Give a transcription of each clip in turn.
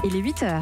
Il est 8h.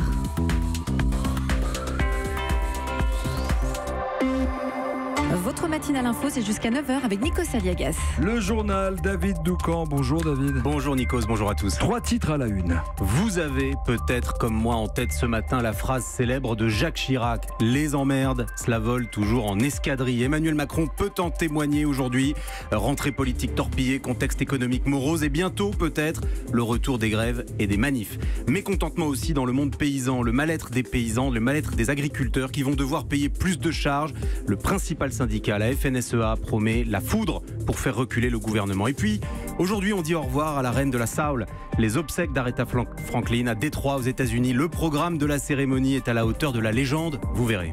Votre matinale info, c'est jusqu'à 9h avec Nikos Aliagas. Le journal, David Doucan. Bonjour David. Bonjour Nikos, bonjour à tous. 3 titres à la une. Vous avez peut-être comme moi en tête ce matin la phrase célèbre de Jacques Chirac. Les emmerdes, cela vole toujours en escadrille. Emmanuel Macron peut en témoigner aujourd'hui. Rentrée politique torpillée, contexte économique morose et bientôt peut-être le retour des grèves et des manifs. Mécontentement aussi dans le monde paysan, le mal-être des paysans, le mal-être des agriculteurs qui vont devoir payer plus de charges. Le principal syndicat, la FNSEA, promet la foudre pour faire reculer le gouvernement. Et puis, aujourd'hui, on dit au revoir à la reine de la Soul. Les obsèques d'Aretha Franklin à Détroit, aux États-Unis. Le programme de la cérémonie est à la hauteur de la légende. Vous verrez.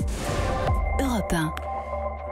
Europe 1.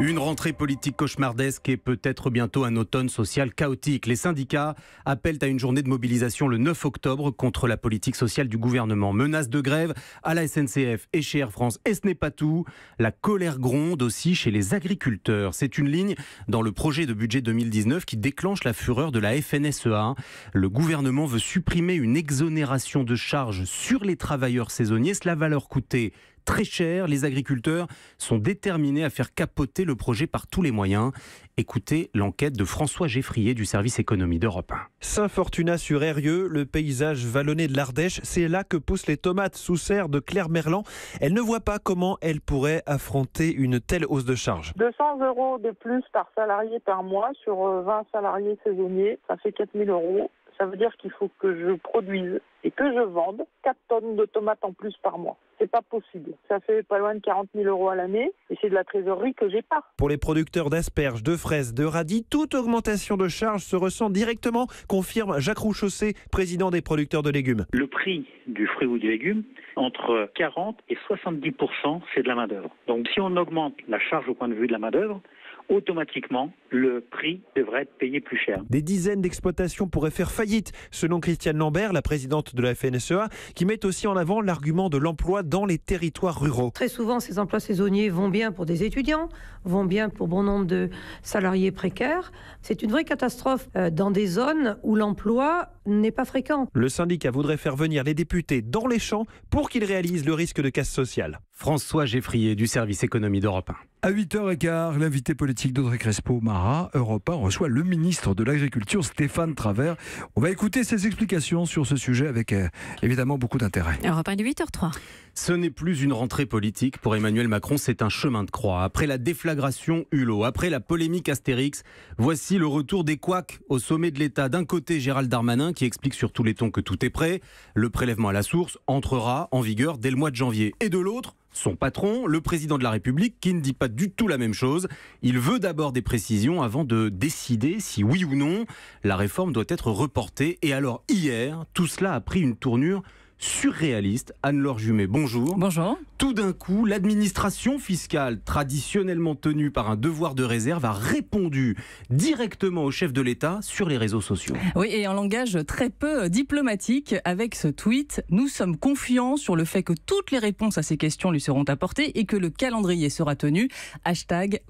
Une rentrée politique cauchemardesque et peut-être bientôt un automne social chaotique. Les syndicats appellent à une journée de mobilisation le 9 octobre contre la politique sociale du gouvernement. Menace de grève à la SNCF et chez Air France. Et ce n'est pas tout. La colère gronde aussi chez les agriculteurs. C'est une ligne dans le projet de budget 2019 qui déclenche la fureur de la FNSEA. Le gouvernement veut supprimer une exonération de charges sur les travailleurs saisonniers. Cela va leur coûter très cher. Les agriculteurs sont déterminés à faire capoter le projet par tous les moyens. Écoutez l'enquête de François Geffrier du service économie d'Europe 1. Saint-Fortunat-sur-Eyrieux, le paysage vallonné de l'Ardèche, c'est là que poussent les tomates sous serre de Claire Merlan. Elle ne voit pas comment elle pourrait affronter une telle hausse de charge. 200 € de plus par salarié par mois sur 20 salariés saisonniers, ça fait 4 000 €. Ça veut dire qu'il faut que je produise et que je vende 4 tonnes de tomates en plus par mois. C'est pas possible. Ça fait pas loin de 40 000 € à l'année et c'est de la trésorerie que j'ai pas. Pour les producteurs d'asperges, de fraises, de radis, toute augmentation de charge se ressent directement, confirme Jacques Rouchaussé, président des producteurs de légumes. Le prix du fruit ou du légume, entre 40 et 70%, c'est de la main-d'œuvre. Donc si on augmente la charge au point de vue de la main-d'œuvre, automatiquement, le prix devrait être payé plus cher. Des dizaines d'exploitations pourraient faire faillite, selon Christiane Lambert, la présidente de la FNSEA, qui met aussi en avant l'argument de l'emploi dans les territoires ruraux. Très souvent, ces emplois saisonniers vont bien pour des étudiants, vont bien pour bon nombre de salariés précaires. C'est une vraie catastrophe dans des zones où l'emploi n'est pas fréquent. Le syndicat voudrait faire venir les députés dans les champs pour qu'ils réalisent le risque de casse sociale. François Geffrier du service économie d'Europe 1. À 8h15, l'invité politique d'Audrey Crespo-Mara, Europe 1, reçoit le ministre de l'Agriculture, Stéphane Travert. On va écouter ses explications sur ce sujet avec évidemment beaucoup d'intérêt. Europe 1, il est 8h03. Ce n'est plus une rentrée politique pour Emmanuel Macron, c'est un chemin de croix. Après la déflagration Hulot, après la polémique Astérix, voici le retour des couacs au sommet de l'État. D'un côté, Gérald Darmanin qui explique sur tous les tons que tout est prêt. Le prélèvement à la source entrera en vigueur dès le mois de janvier. Et de l'autre, son patron, le président de la République, qui ne dit pas du tout la même chose. Il veut d'abord des précisions avant de décider si oui ou non la réforme doit être reportée. Et alors hier, tout cela a pris une tournure surréaliste. Anne-Laure Jumet, bonjour. Bonjour. Tout d'un coup, l'administration fiscale, traditionnellement tenue par un devoir de réserve, a répondu directement au chef de l'État sur les réseaux sociaux. Oui, et en langage très peu diplomatique, avec ce tweet, nous sommes confiants sur le fait que toutes les réponses à ces questions lui seront apportées et que le calendrier sera tenu.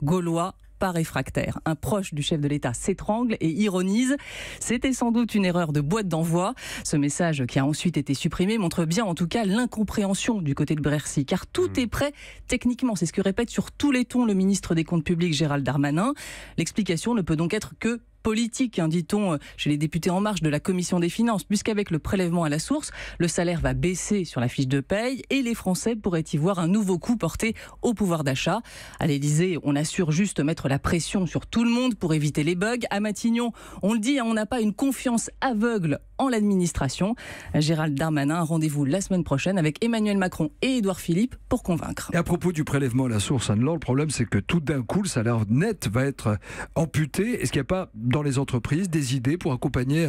#Gaulois pas réfractaire. Un proche du chef de l'État s'étrangle et ironise. C'était sans doute une erreur de boîte d'envoi. Ce message, qui a ensuite été supprimé, montre bien en tout cas l'incompréhension du côté de Bercy, car tout est prêt techniquement. C'est ce que répète sur tous les tons le ministre des Comptes publics Gérald Darmanin. L'explication ne peut donc être que politique, dit-on chez les députés En Marche de la Commission des Finances, puisqu'avec le prélèvement à la source, le salaire va baisser sur la fiche de paye et les Français pourraient y voir un nouveau coup porté au pouvoir d'achat. À l'Élysée, on assure juste mettre la pression sur tout le monde pour éviter les bugs. À Matignon, on le dit, on n'a pas une confiance aveugle en l'administration. Gérald Darmanin a rendez-vous la semaine prochaine avec Emmanuel Macron et Édouard Philippe pour convaincre. Et à propos du prélèvement à la source, Anne-Laure, le problème c'est que tout d'un coup le salaire net va être amputé. Est-ce qu'il n'y a pas dans les entreprises des idées pour accompagner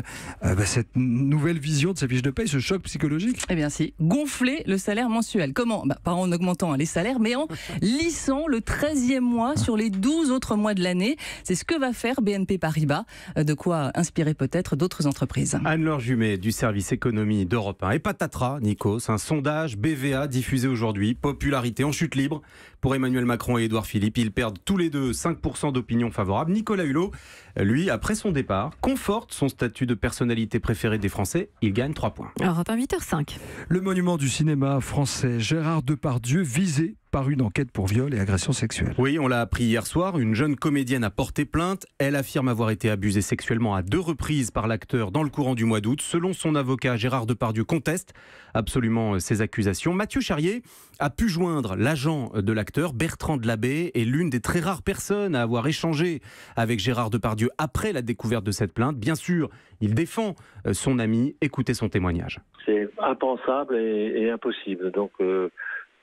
cette nouvelle vision de sa fiche de paye, ce choc psychologique? Eh bien si, gonfler le salaire mensuel. Comment? Pas en augmentant les salaires, mais en lissant le 13e mois sur les 12 autres mois de l'année. C'est ce que va faire BNP Paribas, de quoi inspirer peut-être d'autres entreprises. Anne-Laure Jumet du service économie d'Europe 1. Et patatras, Nikos, un sondage BVA diffusé aujourd'hui, popularité en chute libre pour Emmanuel Macron et Édouard Philippe. Ils perdent tous les deux 5% d'opinion favorable. Nicolas Hulot, lui, après son départ, conforte son statut de personnalité préférée des Français. Il gagne 3 points. Europe 1, 8h05. Le monument du cinéma français, Gérard Depardieu, visé par une enquête pour viol et agression sexuelle. Oui, on l'a appris hier soir. Une jeune comédienne a porté plainte. Elle affirme avoir été abusée sexuellement à 2 reprises par l'acteur dans le courant du mois d'août. Selon son avocat, Gérard Depardieu conteste absolument ces accusations. Mathieu Charrier a pu joindre l'agent de l'acteur, Bertrand Delabé, est l'une des très rares personnes à avoir échangé avec Gérard Depardieu après la découverte de cette plainte. Bien sûr, il défend son ami. Écoutez son témoignage. C'est impensable et impossible. Donc,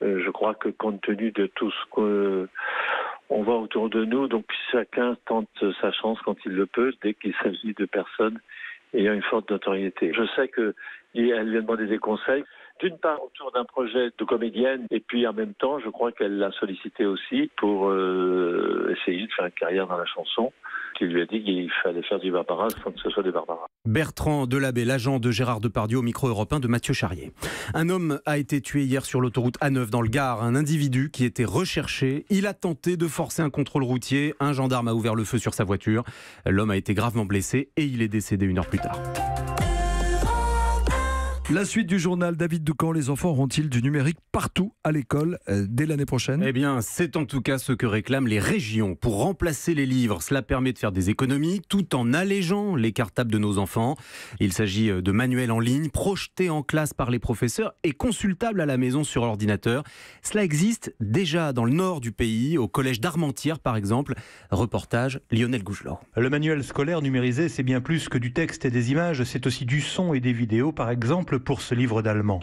je crois que compte tenu de tout ce qu'on voit autour de nous, donc chacun tente sa chance quand il le peut, dès qu'il s'agit de personnes ayant une forte notoriété. Je sais qu'elle lui a demandé des conseils, d'une part autour d'un projet de comédienne, et puis en même temps, je crois qu'elle l'a sollicité aussi pour essayer de faire une carrière dans la chanson, qui lui a dit qu'il fallait faire du Barbara sans que ce soit des Barbara. Bertrand Delabé, l'agent de Gérard Depardieu, au micro européen de Mathieu Charrier. Un homme a été tué hier sur l'autoroute A9 dans le Gard. Un individu qui était recherché. Il a tenté de forcer un contrôle routier. Un gendarme a ouvert le feu sur sa voiture. L'homme a été gravement blessé et il est décédé 1 heure plus tard. La suite du journal, David Doucan, les enfants auront-ils du numérique partout à l'école dès l'année prochaine ? Eh bien, c'est en tout cas ce que réclament les régions. Pour remplacer les livres, cela permet de faire des économies tout en allégeant les cartables de nos enfants. Il s'agit de manuels en ligne, projetés en classe par les professeurs et consultables à la maison sur ordinateur. Cela existe déjà dans le nord du pays, au collège d'Armentières par exemple. Reportage Lionel Gougelot. Le manuel scolaire numérisé, c'est bien plus que du texte et des images, c'est aussi du son et des vidéos, par exemple pour ce livre d'allemand.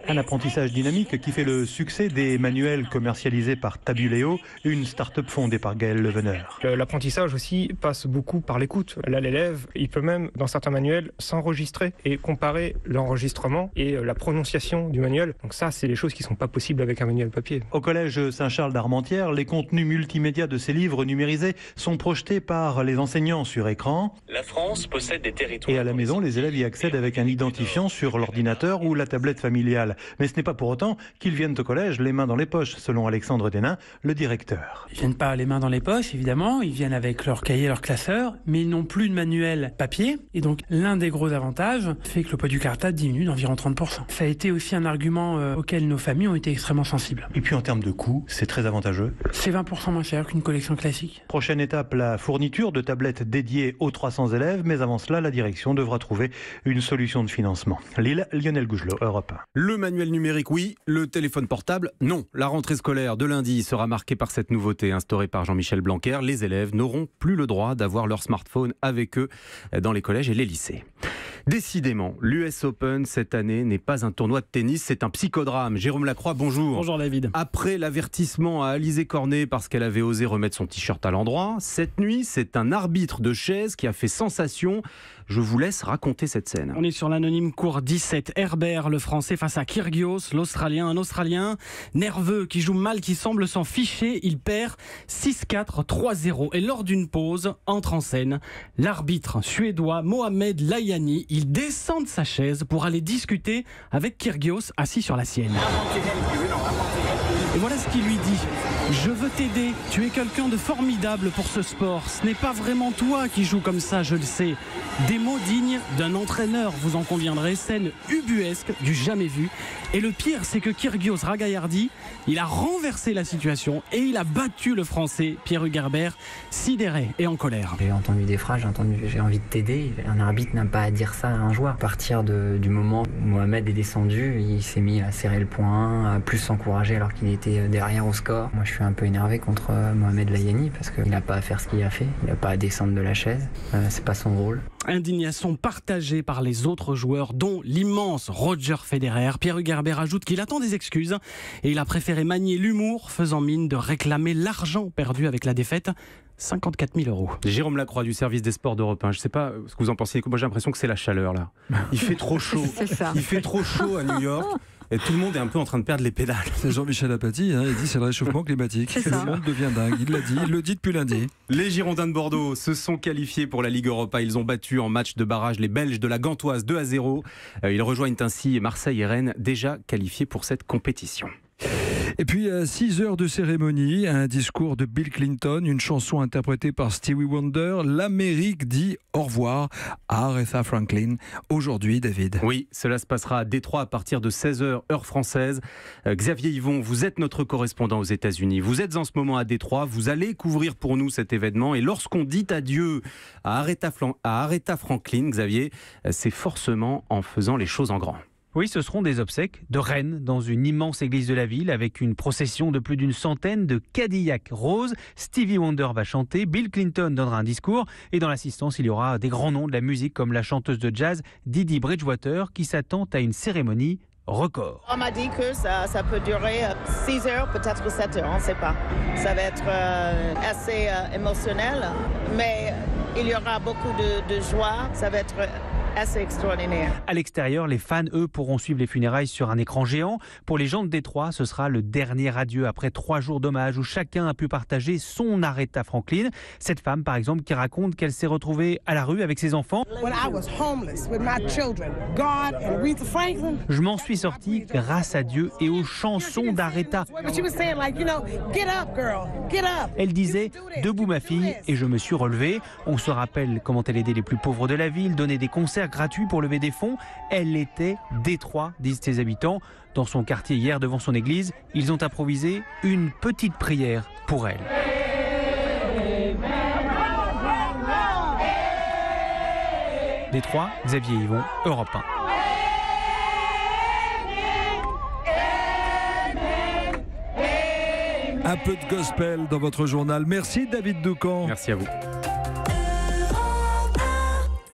Un apprentissage dynamique qui fait le succès des manuels commercialisés par Tabuleo, une start-up fondée par Gaël Leveneur. L'apprentissage aussi passe beaucoup par l'écoute. Là, l'élève, il peut même, dans certains manuels, s'enregistrer et comparer l'enregistrement et la prononciation du manuel. Donc ça, c'est des choses qui ne sont pas possibles avec un manuel papier. Au collège Saint-Charles d'Armentières, les contenus multimédia de ces livres numérisés sont projetés par les enseignants sur écran. La France possède des territoires. Et à la maison, les élèves y accèdent avec un identifiant sur l'ordinateur ou la tablette familiale. Mais ce n'est pas pour autant qu'ils viennent au collège les mains dans les poches, selon Alexandre Denain, le directeur. Ils viennent pas les mains dans les poches, évidemment. Ils viennent avec leur cahier, leur classeur, mais ils n'ont plus de manuel papier. Et donc, l'un des gros avantages fait que le poids du cartable diminue d'environ 30%. Ça a été aussi un argument auquel nos familles ont été extrêmement sensibles. Et puis en termes de coût, c'est très avantageux. C'est 20% moins cher qu'une collection classique. Prochaine étape, la fourniture de tablettes dédiées aux 300 élèves. Mais avant cela, la direction devra trouver une solution de financement. Lille, Lionel Gougelot, Europe 1. Le manuel numérique, oui. Le téléphone portable, non. La rentrée scolaire de lundi sera marquée par cette nouveauté instaurée par Jean-Michel Blanquer. Les élèves n'auront plus le droit d'avoir leur smartphone avec eux dans les collèges et les lycées. Décidément, l'US Open cette année n'est pas un tournoi de tennis, c'est un psychodrame. Jérôme Lacroix, bonjour. Bonjour David. Après l'avertissement à Alizé Cornet parce qu'elle avait osé remettre son t-shirt à l'endroit, cette nuit, c'est un arbitre de chaise qui a fait sensation. Je vous laisse raconter cette scène. On est sur l'anonyme court 17. Herbert, le français, face à Kyrgios, l'Australien. Un Australien nerveux, qui joue mal, qui semble s'en ficher. Il perd 6-4, 3-0. Et lors d'une pause, entre en scène l'arbitre suédois Mohamed Layani. Il descend de sa chaise pour aller discuter avec Kyrgios, assis sur la sienne. Et voilà ce qu'il lui dit. Je veux t'aider, tu es quelqu'un de formidable pour ce sport. Ce n'est pas vraiment toi qui joues comme ça, je le sais. Des mots dignes d'un entraîneur, vous en conviendrez. Scène ubuesque, du jamais vu. Et le pire, c'est que Kyrgios Ragaillardi, il a renversé la situation et il a battu le français Pierre-Hugues Herbert, sidéré et en colère. J'ai entendu des phrases, j'ai envie de t'aider. Un arbitre n'a pas à dire ça à un joueur. À partir du moment où Mohamed est descendu, il s'est mis à serrer le poing, à plus s'encourager alors qu'il était derrière au score. Moi, je suis un peu énervé contre Mohamed Layani parce qu'il n'a pas à faire ce qu'il a fait. Il n'a pas à descendre de la chaise. C'est pas son rôle. Indignation partagée par les autres joueurs, dont l'immense Roger Federer. Pierre-Hugues Herbert ajoute qu'il attend des excuses et il a préféré manier l'humour, faisant mine de réclamer l'argent perdu avec la défaite. 54 000 €. Jérôme Lacroix du service des sports d'Europe 1. Je ne sais pas ce que vous en pensez. Moi, j'ai l'impression que c'est la chaleur là. Il fait trop chaud. Il fait trop chaud à New York. Et tout le monde est un peu en train de perdre les pédales. C'est Jean-Michel Apathy, il dit c'est le réchauffement climatique. Le monde devient dingue, il l'a dit, il le dit depuis lundi. Les Girondins de Bordeaux se sont qualifiés pour la Ligue Europa. Ils ont battu en match de barrage les Belges de la Gantoise 2-0. Ils rejoignent ainsi Marseille et Rennes, déjà qualifiés pour cette compétition. Et puis 6 heures de cérémonie, un discours de Bill Clinton, une chanson interprétée par Stevie Wonder. L'Amérique dit au revoir à Aretha Franklin. Aujourd'hui, David. Oui, cela se passera à Détroit à partir de 16h heure française. Xavier Yvon, vous êtes notre correspondant aux États-Unis. Vous êtes en ce moment à Détroit. Vous allez couvrir pour nous cet événement. Et lorsqu'on dit adieu à Aretha Franklin, Xavier, c'est forcément en faisant les choses en grand. Oui, ce seront des obsèques de reine dans une immense église de la ville avec une procession de plus d'une centaine de Cadillac roses. Stevie Wonder va chanter, Bill Clinton donnera un discours et dans l'assistance, il y aura des grands noms de la musique comme la chanteuse de jazz Didi Bridgewater qui s'attend à une cérémonie record. On m'a dit que ça peut durer 6 heures, peut-être 7 heures, on ne sait pas. Ça va être assez émotionnel, mais il y aura beaucoup de joie. Ça va être assez extraordinaire. À l'extérieur, les fans, eux, pourront suivre les funérailles sur un écran géant. Pour les gens de Détroit, ce sera le dernier adieu après 3 jours d'hommage où chacun a pu partager son Aretha Franklin. Cette femme, par exemple, qui raconte qu'elle s'est retrouvée à la rue avec ses enfants. Je m'en suis sortie grâce à Dieu et aux chansons d'Aretha. Elle disait « Debout ma fille » et je me suis relevée. On se rappelle comment elle aidait les plus pauvres de la ville, donnait des concerts gratuits pour lever des fonds. Elle était Détroit, disent ses habitants. Dans son quartier hier, devant son église, ils ont improvisé une petite prière pour elle. Détroit, Xavier Yvon, Europe 1. Un peu de gospel dans votre journal. Merci David Doucan. Merci à vous.